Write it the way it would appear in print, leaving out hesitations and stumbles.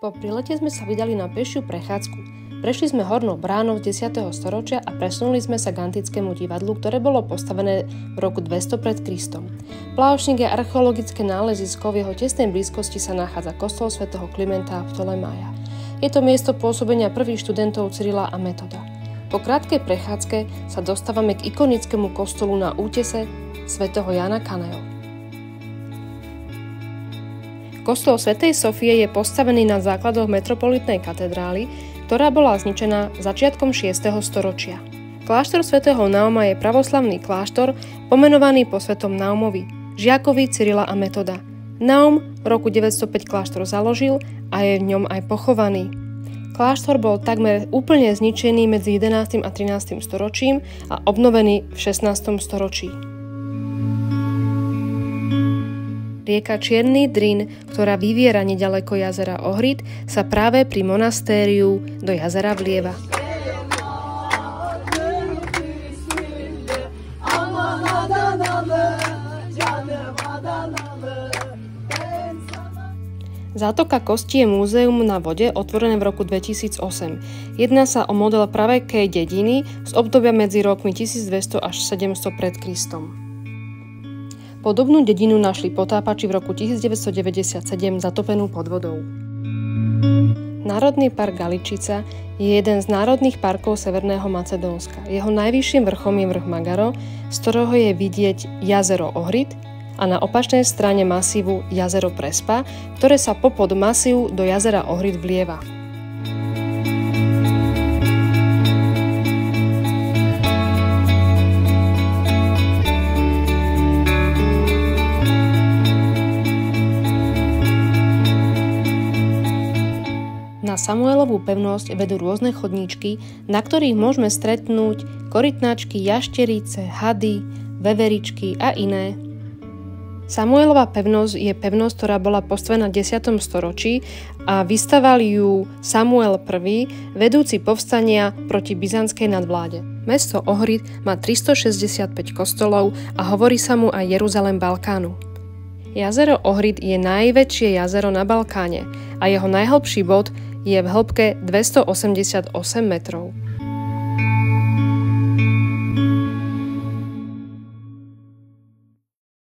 Po prilete sme sa vydali na pešiu prechádzku. Prešli sme hornou bránou z 10. storočia a presunuli sme sa k antickému divadlu, ktoré bolo postavené v roku 200 pred Kristom. Pláošnik je archeologické nálezisko, v jeho tesnej blízkosti sa nachádza kostol svätého Klimenta a Ptolemája. Je to miesto pôsobenia prvých študentov Cyrila a Metoda. Po krátkej prechádzke sa dostávame k ikonickému kostolu na útese svätého Jána Kaneo. Kostol svätej Sofie je postavený na základoch metropolitnej katedrály, ktorá bola zničená začiatkom 6. storočia. Kláštor svätého Nauma je pravoslavný kláštor, pomenovaný po svätom Naumovi, žiakovi Cyrila a Metoda. Naum v roku 905 kláštor založil a je v ňom aj pochovaný. Kláštor bol takmer úplne zničený medzi 11. a 13. storočím a obnovený v 16. storočí. Rieka Čierny Drin, ktorá vyviera neďaleko jazera Ohrid, sa práve pri monastériu do jazera vlieva. Zátoka kostí je múzeum na vode, otvorené v roku 2008. Jedná sa o model pravekej dediny z obdobia medzi rokmi 1200 až 700 pred Kristom. Podobnú dedinu našli potápači v roku 1997 zatopenú pod vodou. Národný park Galičica je jeden z národných parkov Severného Macedónska. Jeho najvyšším vrchom je vrch Magaro, z ktorého je vidieť jazero Ohrid a na opačnej strane masívu jazero Prespa, ktoré sa popod masívu do jazera Ohrid vlieva. Na Samuelovú pevnosť vedú rôzne chodníčky, na ktorých môžeme stretnúť korytnačky, jašterice, hady, veveričky a iné. Samuelova pevnosť je pevnosť, ktorá bola postavená v 10. storočí a vystaval ju Samuel I, vedúci povstania proti byzantskej nadvláde. Mesto Ohrid má 365 kostolov a hovorí sa mu aj Jeruzalém Balkánu. Jazero Ohrid je najväčšie jazero na Balkáne a jeho najhlbší bod je v hĺbke 288 metrov.